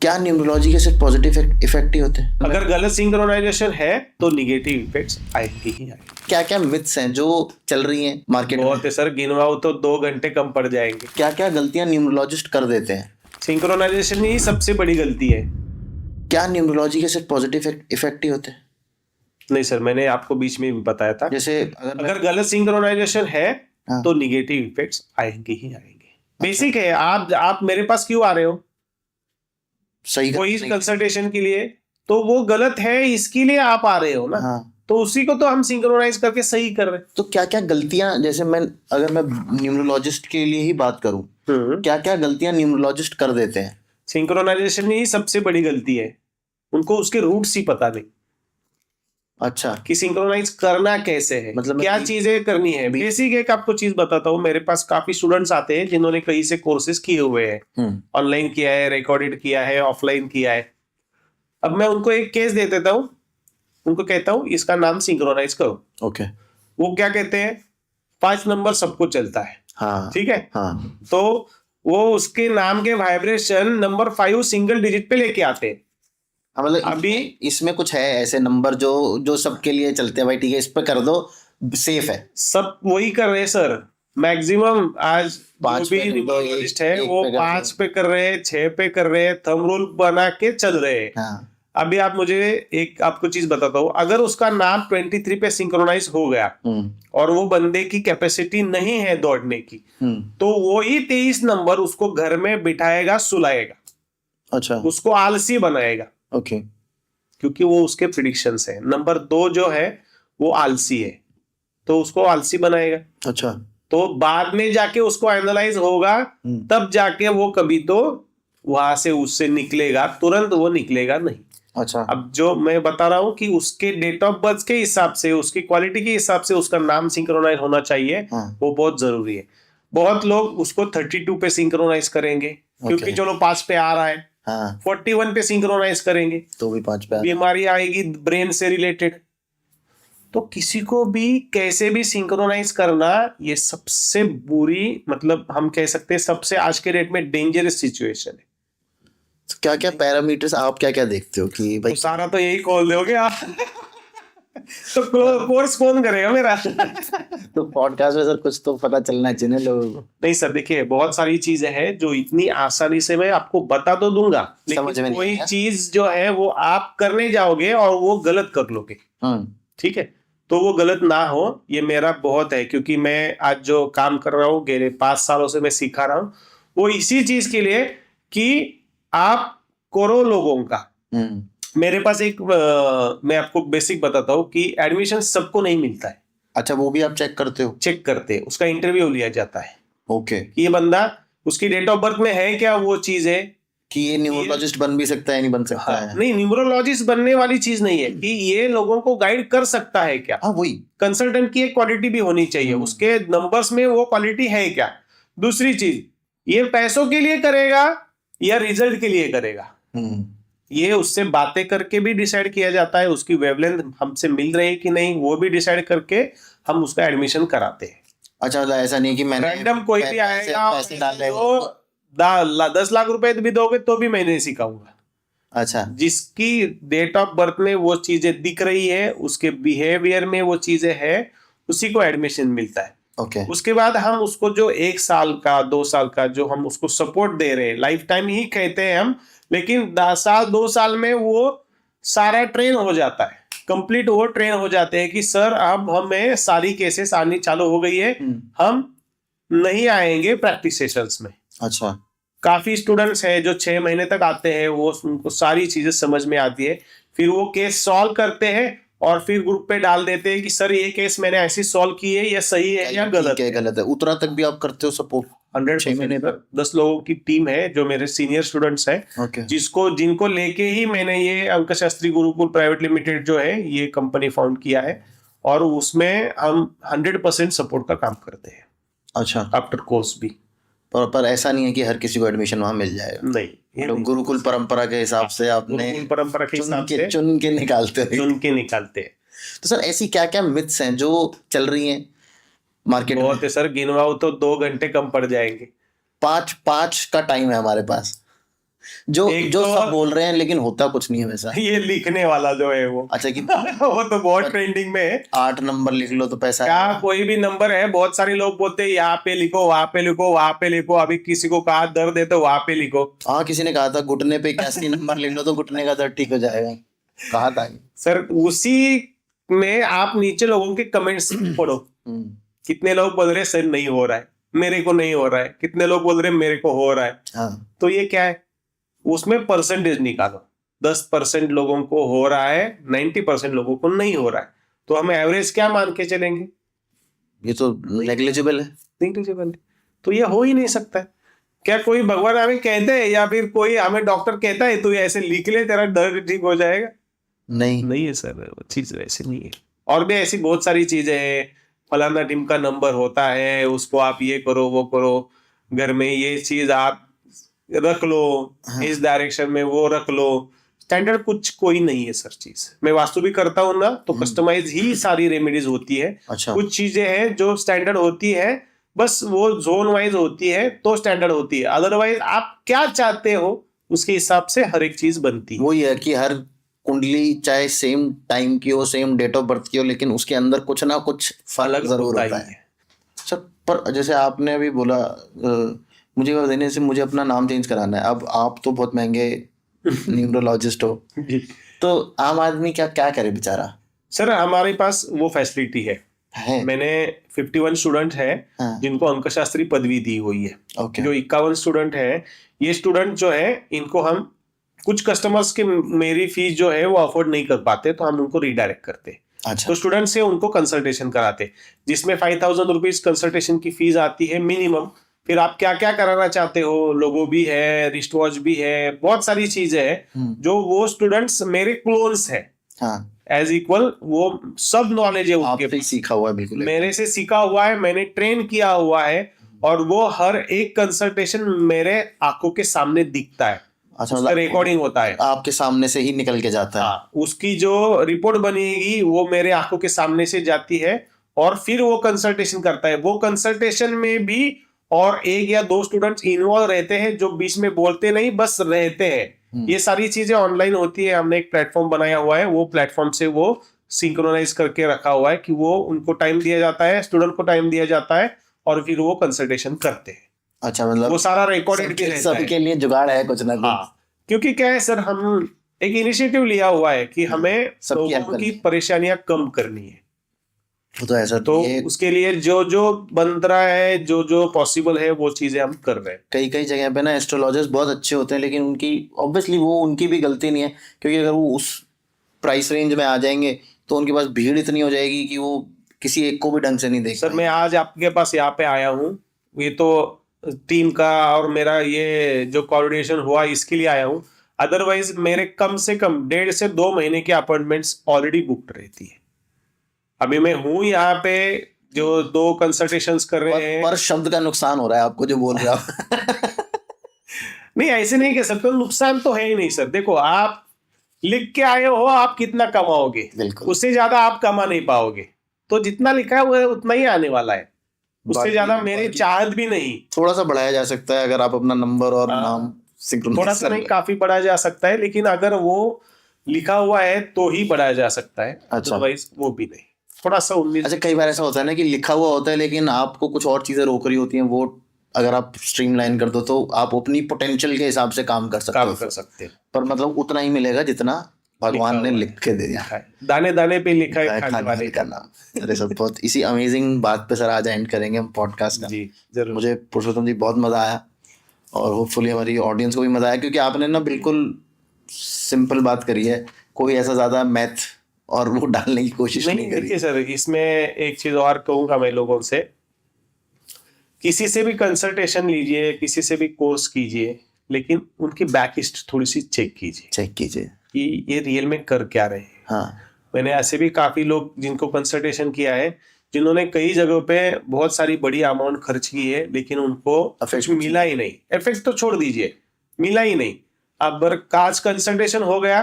क्या न्यूमरोलॉजी के सिर्फ पॉजिटिव इफेक्ट ही होते हैं? अगर गलत सिंक्रोनाइजेशन है तो निगेटिव इफेक्ट्स आएंगे ही आएंगे। क्या क्या मिथ्स हैं जो चल रही हैं मार्केट में? बहुत है सर, गिनवाओ तो 2 घंटे कम पड़ जाएंगे। क्या क्या गलतियां न्यूमरोलॉजिस्ट कर देते हैं? सिंक्रोनाइजेशन ही सबसे बड़ी गलती है। क्या न्यूमरोलॉजी के सिर्फ पॉजिटिव इफेक्ट ही होते हैं? नहीं सर, मैंने आपको बीच में भी बताया था, जैसे अगर गलत सिंक्रोनाइजेशन है हाँ। तो निगेटिव इफेक्ट्स आएंगे ही आएंगे। बेसिक है। आप मेरे पास क्यों आ रहे हो? सही कोई कंसल्टेशन के लिए, तो वो गलत है इसके लिए आप आ रहे हो ना। हाँ। तो उसी को तो हम सिंक्रोनाइज करके सही कर रहे हैं। तो क्या क्या गलतियां, जैसे अगर मैं न्यूमरोलॉजिस्ट के लिए ही बात करूं, क्या क्या गलतियां न्यूमरोलॉजिस्ट कर देते हैं? सिंक्रोनाइजेशन ही सबसे बड़ी गलती है। उनको उसके रूट्स ही पता नहीं। अच्छा, कि सिंक्रोनाइज करना कैसे है, मतलब क्या चीजें करनी है। बेसिक एक आपको चीज बताता हूँ, मेरे पास काफी स्टूडेंट्स आते हैं जिन्होंने कहीं से कोर्सेज किए हुए हैं, ऑनलाइन किया है, रिकॉर्डेड किया है, ऑफलाइन किया है। अब मैं उनको एक केस दे देता हूँ, उनको कहता हूँ इसका नाम सिंक्रोनाइज करो। ओके। वो क्या कहते हैं, 5 नंबर सबको चलता है। हाँ। ठीक है। हाँ। तो वो उसके नाम के वाइब्रेशन नंबर 5 सिंगल डिजिट पे लेके आते हैं। मतलब अभी इसमें कुछ है ऐसे नंबर जो सबके लिए चलते हैं, भाई ठीक है इस पे कर दो, सेफ है। सब वही कर रहे हैं सर। मैक्सिमम आज 5 जो भी न्यूमरोलॉजिस्ट है वो 5 पे कर रहे हैं, 6 पे कर रहे हैं, थंब रूल बना के चल रहे हैं। हाँ। अभी आप मुझे एक आपको चीज बताता हूँ, अगर उसका नाम 23 पे सिंक्रोनाइज हो गया और वो बंदे की कैपेसिटी नहीं है दौड़ने की, तो वो ही 23 नंबर उसको घर में बिठाएगा, सुलाएगा। अच्छा। उसको आलसी बनाएगा। ओके। क्योंकि वो उसके प्रिडिक्शंस है। नंबर 2 जो है वो आलसी है, तो उसको आलसी बनाएगा। अच्छा। तो बाद में जाके उसको एनालाइज होगा, तब जाके वो कभी तो वहां से उससे निकलेगा, तुरंत वो निकलेगा नहीं। अच्छा। अब जो मैं बता रहा हूँ कि उसके डेट ऑफ बर्थ के हिसाब से, उसकी क्वालिटी के हिसाब से उसका नाम सिंक्रोनाइज होना चाहिए। वो बहुत जरूरी है। बहुत लोग उसको 32 पे सिंक्रोनाइज करेंगे, क्योंकि चलो 5 पे आ रहा है। 41 पे सिंक्रोनाइज करेंगे तो भी 5 पे बीमारी आएगी ब्रेन से रिलेटेड। तो किसी को भी कैसे भी सिंक्रोनाइज करना, ये सबसे बुरी, मतलब हम कह सकते हैं सबसे आज के डेट में डेंजरस सिचुएशन है। तो क्या क्या पैरामीटर्स आप क्या क्या देखते हो कि भाई? तो सारा तो यही खोल दोगे आप। तो कोर्स कौन करेगा मेरा? तो पॉडकास्ट में सर कुछ तो पता चलना चाहिए लोगों को। नहीं सर, देखिए बहुत सारी चीजें हैं जो इतनी आसानी से मैं आपको बता तो दूंगा, लेकिन कोई चीज जो है वो आप करने जाओगे और वो गलत कर लोगे। ठीक है, तो वो गलत ना हो, ये मेरा बहुत है। क्योंकि मैं आज जो काम कर रहा हूँ, गेले 5 सालों से मैं सिखा रहा हूँ, वो इसी चीज के लिए कि आप करो लोगों का। मेरे पास एक मैं आपको बेसिक बताता हूँ कि एडमिशन सबको नहीं मिलता है। अच्छा, वो भी आप चेक करते हो? चेक करते हैं, उसका इंटरव्यू लिया जाता है। ओके। कि ये बंदा, उसकी डेट ऑफ बर्थ में है क्या वो चीज है, कि ये न्यूमरोलॉजिस्ट बन भी सकता है, नहीं बन सकता है। नहीं, न्यूमरोलॉजिस्ट बनने वाली चीज नहीं है, कि ये लोगों को गाइड कर सकता है क्या। वही कंसल्टेंट की एक क्वालिटी भी होनी चाहिए, उसके नंबर्स में वो क्वालिटी है क्या। दूसरी चीज, ये पैसों के लिए करेगा या रिजल्ट के लिए करेगा, ये उससे बातें करके भी डिसाइड किया जाता है। उसकी वेवलेंथ हमसे मिल रही है कि नहीं, वो भी डिसाइड करके हम उसका एडमिशन कराते हैं। अच्छा, ऐसा नहीं कि मैंने रैंडम कोई भी आएगा, पैसे डाल 10 लाख रुपए भी दोगे तो भी मैं नहीं सिखाऊंगा। अच्छा। जिसकी डेट ऑफ बर्थ में वो चीजें दिख रही है, उसके बिहेवियर में वो चीजें है, उसी को एडमिशन मिलता है। उसके बाद हम उसको जो 1 साल का 2 साल का जो हम उसको सपोर्ट दे रहे हैं, लाइफ टाइम ही कहते हैं हम, लेकिन 10 साल 2 साल में वो सारा ट्रेन हो जाता है, कंप्लीट वो ट्रेन हो जाते हैं कि सर अब हमें सारी केसेस आनी चालू हो गई है, हम नहीं आएंगे प्रैक्टिस सेशंस में। अच्छा। काफी स्टूडेंट्स हैं जो 6 महीने तक आते हैं, वो उनको सारी चीजें समझ में आती है, फिर वो केस सॉल्व करते हैं और फिर ग्रुप पे डाल देते हैं कि सर ये केस मैंने ऐसी सॉल्व की है, या सही है या गलत है। गलत है। उतना तक भी आप करते हो सपोर्ट? 100%। 10 लोगों की टीम है जो मेरे सीनियर स्टूडेंट्स हैं, जिनको लेके ही मैंने ये अंक शास्त्री गुरुकुल प्राइवेट लिमिटेड जो है ये कंपनी फाउंड किया है, और उसमें हम 100% सपोर्ट का काम करते हैं। अच्छा। आफ्टर कोर्स भी। पर ऐसा नहीं है कि हर किसी को एडमिशन वहां मिल जाएगा। नहीं, तो गुरुकुल परंपरा के हिसाब से आपने चुन के निकालते हैं। तो सर ऐसी क्या क्या मिथ्स हैं जो चल रही हैं मार्केट में? बहुत है सर, गिनवाओ तो 2 घंटे कम पड़ जाएंगे। 5 का टाइम है हमारे पास। जो सब बोल रहे हैं लेकिन होता कुछ नहीं है वैसा। ये लिखने वाला जो है वो, अच्छा कि वो तो बहुत ट्रेंडिंग में है। 8 नंबर लिख लो तो पैसा क्या कोई भी नंबर है, बहुत सारे लोग बोलते हैं यहाँ पे लिखो, वहां पे लिखो, वहां पे लिखो, अभी किसी को कहा दर्द है तो वहां पे लिखो। हाँ, किसी ने कहा था घुटने पे 81 नंबर लिख लो तो घुटने का दर्द ठीक हो जाएगा, कहा था सर। उसी में आप नीचे लोगों के कमेंट्स पढ़ो, कितने लोग बोल रहे सर नहीं हो रहा है, मेरे को नहीं हो रहा है, कितने लोग बोल रहे मेरे को हो रहा है। हाँ। तो ये क्या है, उसमें परसेंटेज निकालो, 10% लोगों को हो रहा है, 90% लोगों को नहीं हो रहा है, तो हम एवरेज क्या मान के चलेंगे? ये तो नेग्लिजिबल है। नेग्लिजिबल है, तो ये हो ही नहीं सकता है। क्या कोई भगवान हमें कहते हैं या फिर कोई हमें डॉक्टर कहता है तू ऐसे लिख ले तेरा दर्द ठीक हो जाएगा? नहीं है सर, वो चीज वैसे नहीं है। और भी ऐसी बहुत सारी चीजें हैं, फलाना टीम का नंबर होता है, उसको आप ये करो वो करो, घर में ये चीज आप रख लो, हाँ। इस डायरेक्शन में वो रख लो। स्टैंडर्ड कुछ कोई नहीं है सर चीज। मैं वास्तु भी करता हूँ ना, तो कस्टमाइज ही सारी रेमेडीज होती है। अच्छा। कुछ चीजें हैं जो स्टैंडर्ड होती है, बस वो जोन वाइज होती है तो स्टैंडर्ड होती है, अदरवाइज आप क्या चाहते हो उसके हिसाब से हर एक चीज बनती है। वो ये है कि हर कुंडली चाहे सेम टाइम की हो, सेम डेट ऑफ बर्थ की हो, लेकिन उसके अंदर कुछ ना कुछ फर्क जरूर होता है। अच्छा, पर जैसे आपने अभी बोला मुझे देने से मुझे अपना नाम चेंज कराना है, अब आप तो बहुत महंगे न्यूरोलॉजिस्ट हो, तो आम आदमी क्या क्या करे बेचारा? सर हमारे पास वो फैसिलिटी है। मैंने 51 स्टूडेंट है जिनको अंकशास्त्री पदवी दी हुई है। जो 51 स्टूडेंट है, ये स्टूडेंट जो है इनको हम कुछ कस्टमर्स के मेरी फीस जो है वो अफोर्ड नहीं कर पाते, तो हम उनको रिडायरेक्ट करते। अच्छा। तो स्टूडेंट से उनको कंसल्टेशन कराते, जिसमें 5000 रुपीज कंसल्टेशन की फीस आती है मिनिमम। फिर आप क्या क्या कराना चाहते हो, लोगो भी है, रिस्ट वॉच भी है, बहुत सारी चीजें हैं जो वो स्टूडेंट्स मेरे क्लोन्स है एज इक्वल, वो सब नॉलेज है उनके, सीखा हुआ है बिल्कुल, मेरे से सीखा हुआ है, मैंने ट्रेन किया हुआ है, और वो हर एक कंसल्टेशन मेरे आंखों के सामने दिखता है। अच्छा, उसका रिकॉर्डिंग होता है, आपके सामने से ही निकल के जाता है। उसकी जो रिपोर्ट बनेगी वो मेरे आंखों के सामने से जाती है, और फिर वो कंसल्टेशन करता है। वो कंसल्टेशन में भी और 1 या 2 स्टूडेंट्स इन्वॉल्व रहते हैं जो बीच में बोलते नहीं, बस रहते हैं। ये सारी चीजें ऑनलाइन होती है, हमने एक प्लेटफॉर्म बनाया हुआ है, वो प्लेटफॉर्म से वो सिंक्रोनाइज करके रखा हुआ है कि वो उनको टाइम दिया जाता है, स्टूडेंट को टाइम दिया जाता है, और फिर वो कंसल्टेशन करते हैं। अच्छा, मतलब वो सारा रिकॉर्डेड भी रहता है। सबके लिए जुगाड़ है कुछ ना कुछ। क्योंकि क्या है सर, हम एक इनिशिएटिव लिया हुआ है कि हमें लोगों की परेशानियां कम करनी है। तो ऐसा तो उसके लिए जो जो बन रहा है, जो जो पॉसिबल है, वो चीजें हम कर रहे हैं। कई जगह पे ना एस्ट्रोलॉजर्स बहुत अच्छे होते हैं, लेकिन उनकी ऑब्वियसली वो उनकी भी गलती नहीं है, क्योंकि अगर वो उस प्राइस रेंज में आ जाएंगे तो उनके पास भीड़ इतनी हो जाएगी कि वो किसी एक को भी ढंग से नहीं देख। सर मैं आज आपके पास यहाँ पे आया हूँ, ये तो टीम का और मेरा ये जो कोऑर्डिनेशन हुआ इसके लिए आया हूँ, अदरवाइज मेरे कम से कम 1.5 से 2 महीने की अपॉइंटमेंट्स ऑलरेडी बुक्ड रहती है। अभी मैं हूँ यहाँ पे जो 2 कंसल्टेशंस कर रहे हैं। पर शब्द का नुकसान हो रहा है आपको जो बोल रहे हो। नहीं, ऐसे नहीं कह सकते, नुकसान तो है ही नहीं सर। देखो, आप लिख के आए हो, आप कितना कमाओगे, उससे ज्यादा आप कमा नहीं पाओगे। तो जितना लिखा है वो उतना ही आने वाला है, उससे ज्यादा मेरी चाहत भी नहीं। थोड़ा सा बढ़ाया जा सकता है अगर आप अपना नंबर और नाम थोड़ा सा नहीं, काफी बढ़ाया जा सकता है, लेकिन अगर वो लिखा हुआ है तो ही बढ़ाया जा सकता है, अदरवाइज वो भी नहीं। थोड़ा सा 19। अच्छा, कई बार ऐसा होता है ना कि लिखा हुआ होता है लेकिन आपको कुछ और चीजें रोक रही होती हैं, वो अगर आप स्ट्रीमलाइन कर दो तो आप अपनी पोटेंशियल के हिसाब से काम कर सकते हैं, पर मतलब उतना ही मिलेगा जितना भगवान ने लिख के दे दिया है। दाने दाने पे लिखा है खाने वाले का नाम। अरे सर, बहुत इसी अमेजिंग बात पे सर आज एंड करेंगे हम पॉडकास्ट का। जी जरूर। मुझे पुरुषोत्तम जी बहुत मजा आया, और होपफुली हमारी ऑडियंस को भी मजा आया, क्योंकि आपने ना बिल्कुल सिंपल बात करी है, कोई ऐसा ज्यादा मैथ और वो डालने की कोशिश नहीं करी। देखिए सर, इसमें एक चीज और कहूंगा मैं लोगों से, किसी से भी कंसल्टेशन लीजिए, किसी से भी कोर्स कीजिए, लेकिन उनकी बैक हिस्ट्री थोड़ी सी चेक कीजिए कि ये रियल में कर क्या रहे हैं। मैंने ऐसे भी काफी लोग जिनको कंसल्टेशन किया है, जिन्होंने कई जगहों पे बहुत सारी बड़ी अमाउंट खर्च की है, लेकिन उनको कुछ मिला ही नहीं। इफेक्ट तो छोड़ दीजिए, मिला ही नहीं। अब आज कंसल्टेशन हो गया,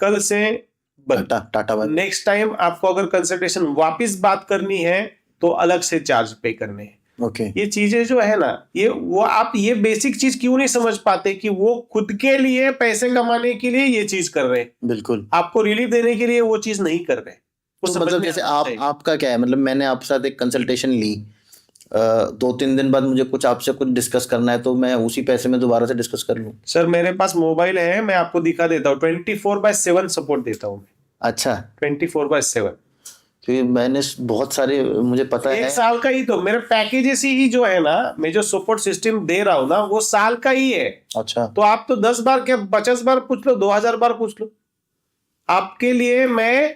कल से टाटा। नेक्स्ट टाइम आपको अगर कंसल्टेशन वापस बात करनी है तो अलग से चार्ज पे करने हैं। ओके। ये चीजें जो है ना, ये वो आप ये बेसिक चीज क्यों नहीं समझ पाते कि वो खुद के लिए पैसे कमाने के लिए ये चीज कर रहे हैं, बिल्कुल। आपको रिलीफ देने के लिए वो चीज नहीं कर रहे। तो मतलब जैसे आपका क्या है, मतलब मैंने आपके साथ एक कंसल्टेशन ली, 2-3 दिन बाद मुझे कुछ आपसे कुछ डिस्कस करना है, तो मैं उसी पैसे में दोबारा से डिस्कस कर लूँ? सर मेरे पास मोबाइल है, मैं आपको दिखा देता हूँ, 24/7 सपोर्ट देता हूँ। अच्छा। 24/7। तो मैंने बहुत सारे, मुझे पता है 1 साल का ही तो मेरे पैकेजेस ही जो है ना, मैं जो सपोर्ट सिस्टम दे रहा हूँ ना, वो साल का ही है। अच्छा। तो आप तो 10 बार क्या 50 बार पूछ लो, 2000 बार पूछ लो, आपके लिए मैं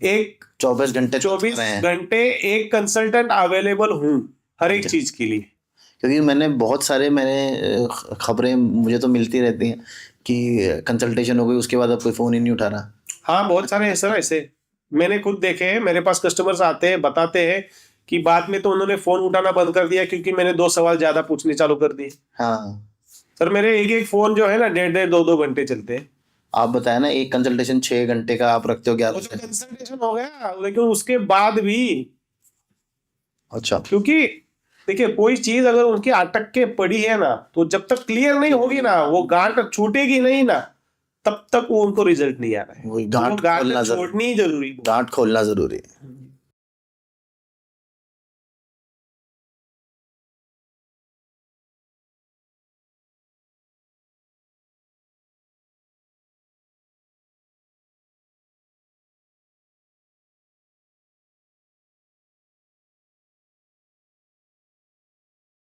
एक 24 घंटे एक कंसल्टेंट अवेलेबल हूँ हर एक चीज के लिए। क्योंकि मैंने खबरें मुझे तो मिलती रहती हैं कि कंसल्टेशन हो गई, उसके बाद अब कोई फोन ही नहीं उठा रहा। हाँ बहुत सारे हैं सर ऐसे, मैंने खुद देखे हैं। मेरे पास कस्टमर्स आते हैं, बताते हैं कि बाद में तो उन्होंने फोन उठाना बंद कर दिया क्योंकि मैंने 2 सवाल ज्यादा पूछने चालू कर दिए। हाँ सर मेरे एक फोन जो है ना 1.5 2 घंटे चलते हैं। आप बताया ना, एक कंसल्टेशन 6 घंटे का आप रखते हो, 11 से। कंसल्टेशन हो गया, लेकिन उसके बाद भी अच्छा। क्योंकि देखिए कोई चीज अगर उनकी अटक के पड़ी है ना, तो जब तक क्लियर नहीं होगी ना, वो गांठ छूटेगी नहीं ना, तब तक वो उनको रिजल्ट नहीं आ रहा है। वही गांठ खोलना छोड़नी जरूरी, गांठ खोलना जरूरी है।